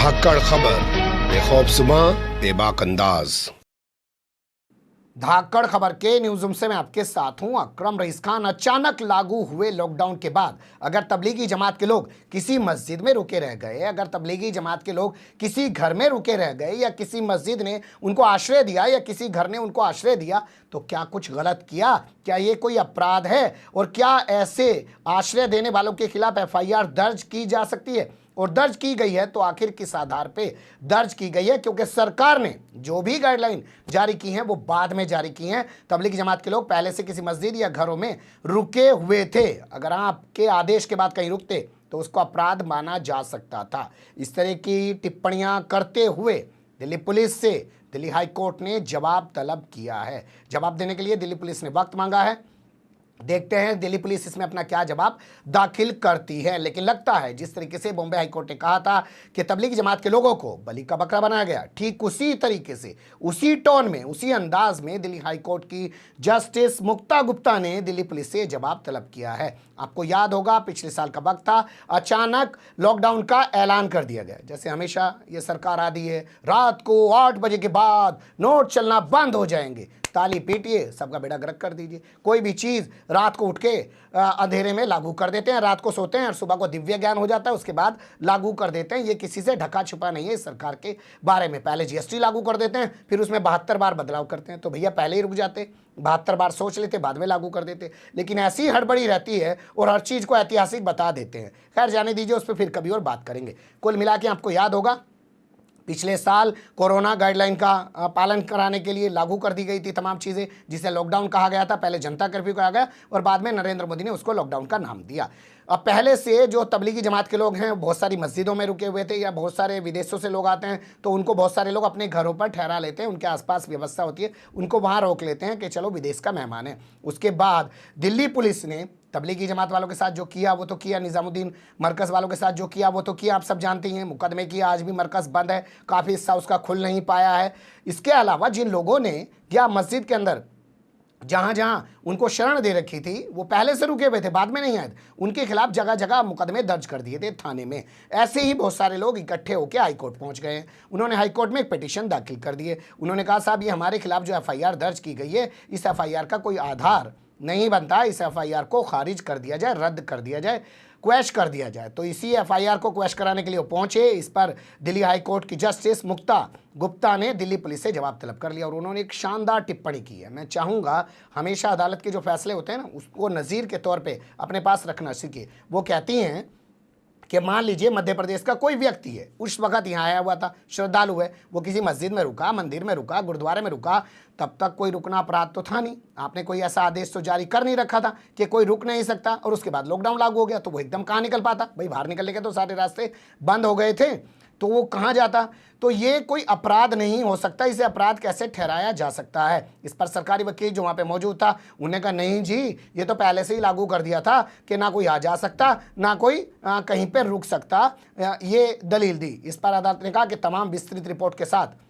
धाकड़ खबर, बेखौफसुमा बेबाक अंदाज। धाकड़ खबर के न्यूज़ रूम से मैं आपके साथ हूं अकरम रईस खान। अचानक लागू हुए लॉकडाउन के बाद अगर तबलीगी जमात के लोग किसी मस्जिद में रुके रह गए, अगर तबलीगी जमात के लोग किसी घर में रुके रह गए, या किसी मस्जिद ने उनको आश्रय दिया, या किसी घर ने उनको आश्रय दिया, तो क्या कुछ गलत किया? क्या ये कोई अपराध है? और क्या ऐसे आश्रय देने वालों के खिलाफ एफआईआर दर्ज की जा सकती है? और दर्ज की गई है तो आखिर किस आधार पे दर्ज की गई है? क्योंकि सरकार ने जो भी गाइडलाइन जारी की हैं वो बाद में जारी की हैं। तबलीगी जमात के लोग पहले से किसी मस्जिद या घरों में रुके हुए थे। अगर आपके आदेश के बाद कहीं रुकते तो उसको अपराध माना जा सकता था। इस तरह की टिप्पणियां करते हुए दिल्ली पुलिस से दिल्ली हाई कोर्ट ने जवाब तलब किया है। जवाब देने के लिए दिल्ली पुलिस ने वक्त मांगा है। देखते हैं दिल्ली पुलिस इसमें अपना क्या जवाब दाखिल करती है। लेकिन लगता है जिस तरीके से बॉम्बे हाईकोर्ट ने कहा था कि तबलीगी जमात के लोगों को बलि का बकरा बनाया गया, ठीक उसी तरीके से, उसी टोन में, उसी अंदाज में दिल्ली हाईकोर्ट की जस्टिस मुक्ता गुप्ता ने दिल्ली पुलिस से जवाब तलब किया है। आपको याद होगा पिछले साल का वक्त था, अचानक लॉकडाउन का ऐलान कर दिया गया। जैसे हमेशा ये सरकार आती है, रात को 8 बजे के बाद नोट चलना बंद हो जाएंगे, ताली पीटिए, सबका बेड़ा गर्क कर दीजिए। कोई भी चीज़ रात को उठ के अंधेरे में लागू कर देते हैं, रात को सोते हैं और सुबह को दिव्य ज्ञान हो जाता है, उसके बाद लागू कर देते हैं। ये किसी से ढका छुपा नहीं है इस सरकार के बारे में। पहले जीएसटी लागू कर देते हैं, फिर उसमें 72 बार बदलाव करते हैं। तो भैया पहले ही रुक जाते, 72 बार सोच लेते, बाद में लागू कर देते। लेकिन ऐसी हड़बड़ी रहती है और हर चीज़ को ऐतिहासिक बता देते हैं। खैर जाने दीजिए, उस पर फिर कभी और बात करेंगे। कुल मिला के आपको याद होगा पिछले साल कोरोना गाइडलाइन का पालन कराने के लिए लागू कर दी गई थी तमाम चीज़ें, जिसे लॉकडाउन कहा गया था। पहले जनता कर्फ्यू कहा गया और बाद में नरेंद्र मोदी ने उसको लॉकडाउन का नाम दिया। अब पहले से जो तबलीगी जमात के लोग हैं बहुत सारी मस्जिदों में रुके हुए थे, या बहुत सारे विदेशों से लोग आते हैं तो उनको बहुत सारे लोग अपने घरों पर ठहरा लेते हैं, उनके आसपास व्यवस्था होती है, उनको वहाँ रोक लेते हैं कि चलो विदेश का मेहमान है। उसके बाद दिल्ली पुलिस ने तबलीगी जमात वालों के साथ जो किया वो तो किया, निज़ामुद्दीन मरकज़ वालों के साथ जो किया वो तो किया, आप सब जानते हैं। मुकदमे किया, आज भी मरकज़ बंद है, काफ़ी हिस्सा उसका खुल नहीं पाया है। इसके अलावा जिन लोगों ने या मस्जिद के अंदर जहाँ जहाँ उनको शरण दे रखी थी वो पहले से रुके हुए थे, बाद में नहीं आए थे, उनके खिलाफ जगह जगह मुकदमे दर्ज कर दिए थे थाने में। ऐसे ही बहुत सारे लोग इकट्ठे होकर हाईकोर्ट पहुँच गए हैं। उन्होंने हाईकोर्ट में एक पिटीशन दाखिल कर दिए। उन्होंने कहा साहब ये हमारे खिलाफ जो एफआईआर दर्ज की गई है, इस एफआईआर का कोई आधार नहीं बनता, इस एफआईआर को खारिज कर दिया जाए, रद्द कर दिया जाए, क्वैश कर दिया जाए। तो इसी एफआईआर को क्वैश कराने के लिए वो पहुंचे। इस पर दिल्ली हाई कोर्ट की जस्टिस मुक्ता गुप्ता ने दिल्ली पुलिस से जवाब तलब कर लिया और उन्होंने एक शानदार टिप्पणी की है। मैं चाहूँगा हमेशा अदालत के जो फैसले होते हैं ना, उसको नज़ीर के तौर पर अपने पास रखना सीखिए। वो कहती हैं कि मान लीजिए मध्य प्रदेश का कोई व्यक्ति है, उस वक्त यहाँ आया हुआ था, श्रद्धालु है, वो किसी मस्जिद में रुका, मंदिर में रुका, गुरुद्वारे में रुका, तब तक कोई रुकना अपराध तो था नहीं। आपने कोई ऐसा आदेश तो जारी कर नहीं रखा था कि कोई रुक नहीं सकता, और उसके बाद लॉकडाउन लागू हो गया तो वो एकदम कहाँ निकल पाता? भाई बाहर निकलने के तो सारे रास्ते बंद हो गए थे, तो वो कहाँ जाता? तो ये कोई अपराध नहीं हो सकता। इसे अपराध कैसे ठहराया जा सकता है? इस पर सरकारी वकील जो वहाँ पे मौजूद था उन्होंने कहा नहीं जी, ये तो पहले से ही लागू कर दिया था कि ना कोई आ जा सकता, ना कोई कहीं पर रुक सकता, ये दलील दी। इस पर अदालत ने कहा कि तमाम विस्तृत रिपोर्ट के साथ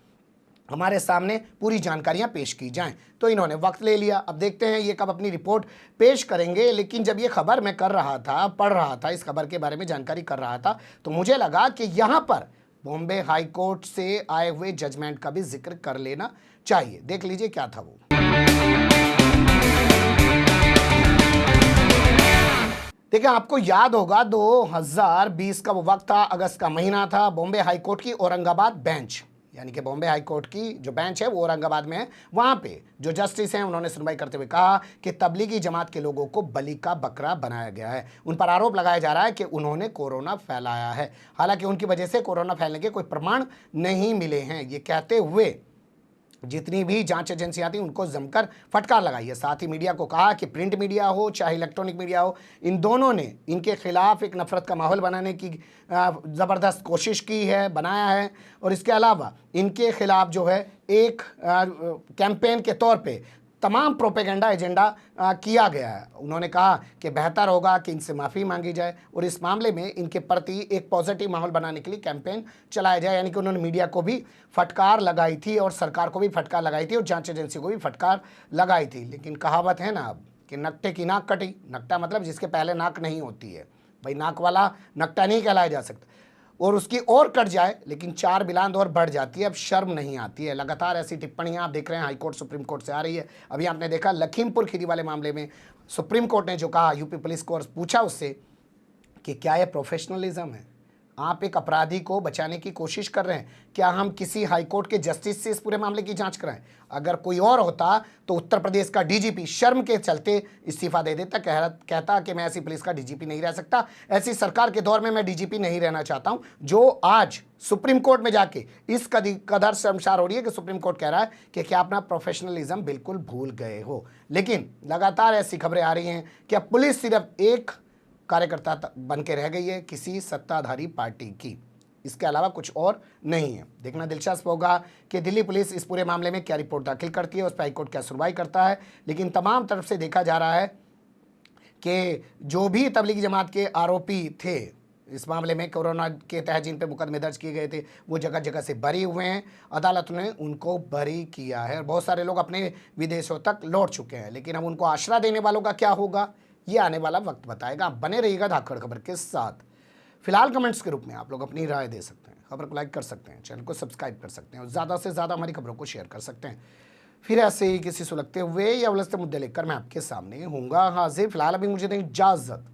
हमारे सामने पूरी जानकारियां पेश की जाएं। तो इन्होंने वक्त ले लिया। अब देखते हैं ये कब अपनी रिपोर्ट पेश करेंगे। लेकिन जब ये खबर मैं कर रहा था, पढ़ रहा था, इस खबर के बारे में जानकारी कर रहा था, तो मुझे लगा कि यहाँ पर बॉम्बे हाई कोर्ट से आए हुए जजमेंट का भी जिक्र कर लेना चाहिए। देख लीजिए क्या था वो। देखिए आपको याद होगा 2020 का वो वक्त था, अगस्त का महीना था। बॉम्बे हाई कोर्ट की औरंगाबाद बेंच, यानी कि बॉम्बे हाई कोर्ट की जो बेंच है वो औरंगाबाद में है, वहाँ पे जो जस्टिस हैं उन्होंने सुनवाई करते हुए कहा कि तबलीगी जमात के लोगों को बलि का बकरा बनाया गया है। उन पर आरोप लगाया जा रहा है कि उन्होंने कोरोना फैलाया है। हालांकि उनकी वजह से कोरोना फैलने के कोई प्रमाण नहीं मिले हैं। ये कहते हुए जितनी भी जांच एजेंसियां थी उनको जमकर फटकार लगाई है। साथ ही मीडिया को कहा कि प्रिंट मीडिया हो चाहे इलेक्ट्रॉनिक मीडिया हो, इन दोनों ने इनके खिलाफ एक नफरत का माहौल बनाने की ज़बरदस्त कोशिश की है, बनाया है। और इसके अलावा इनके खिलाफ जो है एक कैंपेन के तौर पे तमाम प्रोपेगेंडा एजेंडा किया गया है। उन्होंने कहा कि बेहतर होगा कि इनसे माफ़ी मांगी जाए और इस मामले में इनके प्रति एक पॉजिटिव माहौल बनाने के लिए कैंपेन चलाया जाए। यानी कि उन्होंने मीडिया को भी फटकार लगाई थी और सरकार को भी फटकार लगाई थी और जांच एजेंसी को भी फटकार लगाई थी। लेकिन कहावत है ना अब कि नकटे की नाक कटी। नकटा मतलब जिसके पहले नाक नहीं होती है, भाई नाक वाला नकटा नहीं कहलाया जा सकता। और उसकी और कट जाए, लेकिन चार बिलांद और बढ़ जाती है। अब शर्म नहीं आती है। लगातार ऐसी टिप्पणियां आप देख रहे हैं हाईकोर्ट सुप्रीम कोर्ट से आ रही है। अभी आपने देखा लखीमपुर खीरी वाले मामले में सुप्रीम कोर्ट ने जो कहा, यूपी पुलिस को, और पूछा उससे कि क्या यह प्रोफेशनलिज्म है? आप एक अपराधी को बचाने की कोशिश कर रहे हैं, क्या हम किसी हाईकोर्ट के जस्टिस से इस पूरे मामले की जांच कराएं? अगर कोई और होता तो उत्तर प्रदेश का डीजीपी शर्म के चलते इस्तीफा दे देता, कहता कि मैं ऐसी पुलिस का डीजीपी नहीं रह सकता, ऐसी सरकार के दौर में मैं डीजीपी नहीं रहना चाहता हूं। जो आज सुप्रीम कोर्ट में जाके इस कदर शर्मसार हो रही है कि सुप्रीम कोर्ट कह रहा है कि क्या अपना प्रोफेशनलिज्म बिल्कुल भूल गए हो। लेकिन लगातार ऐसी खबरें आ रही हैं कि अब पुलिस सिर्फ एक कार्यकर्ता बन के रह गई है किसी सत्ताधारी पार्टी की, इसके अलावा कुछ और नहीं है। देखना दिलचस्प होगा कि दिल्ली पुलिस इस पूरे मामले में क्या रिपोर्ट दाखिल करती है, उस पर हाईकोर्ट क्या सुनवाई करता है। लेकिन तमाम तरफ से देखा जा रहा है कि जो भी तबलीगी जमात के आरोपी थे इस मामले में, कोरोना के तहत जिन पे मुकदमे दर्ज किए गए थे, वो जगह जगह से बरी हुए हैं। अदालत ने उनको बरी किया है। बहुत सारे लोग अपने विदेशों तक लौट चुके हैं। लेकिन अब उनको आश्रय देने वालों का क्या होगा, ये आने वाला वक्त बताएगा। आप बने रहिएगा धाकड़ खबर के साथ। फिलहाल कमेंट्स के रूप में आप लोग अपनी राय दे सकते हैं, खबर को लाइक कर सकते हैं, चैनल को सब्सक्राइब कर सकते हैं और ज़्यादा से ज़्यादा हमारी खबरों को शेयर कर सकते हैं। फिर ऐसे ही किसी सुलगते हुए या उलझते मुद्दे लेकर मैं आपके सामने हूँगा हाजिर। फिलहाल अभी मुझे दें इजाज़त।